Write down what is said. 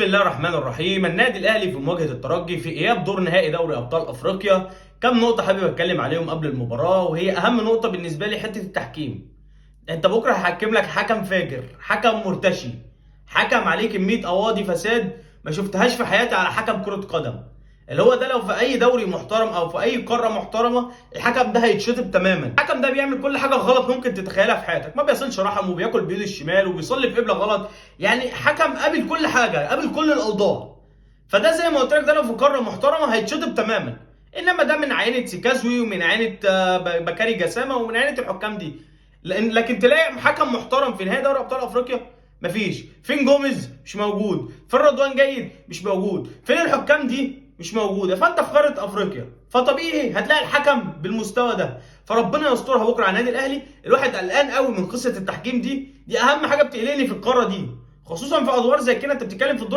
الله الرحمن الرحيم. النادي الاهلي في مواجهه الترجي في اياب دور نهائي دوري ابطال افريقيا. كم نقطه حابب اتكلم عليهم قبل المباراه، وهي اهم نقطه بالنسبه لي حته التحكيم. انت بكره هحكم لك حكم فاجر، حكم مرتشي، حكم عليه كميه قواضي فساد ما شفتهاش في حياتي على حكم كره قدم. اللي هو ده لو في اي دوري محترم او في اي قاره محترمه الحكم ده هيتشطب تماما. الحكم ده بيعمل كل حاجه غلط ممكن تتخيلها في حياتك، ما بيصلش رحم وبياكل بايده الشمال وبيصلي في قبله غلط. يعني حكم قابل كل حاجه، قابل كل الاوضاع. فده زي ما قلت لك، ده لو في قاره محترمه هيتشطب تماما. انما ده من عينه سيكازوي ومن عينه بكاري جسامه ومن عينه الحكام دي. لكن تلاقي حكم محترم في نهائي دوري ابطال افريقيا مفيش. فين جوميز؟ مش موجود. فين رضوان جيد؟ مش موجود. فين الحكام دي؟ مش موجوده. فانت في قاره افريقيا، فطبيعي هتلاقي الحكم بالمستوى ده. فربنا يسترها بكره على النادي الاهلي. الواحد قلقان قوي من قصه التحكيم دي اهم حاجه بتقلقني في القاره دي، خصوصا في ادوار زي كده. انت بتتكلم في الدور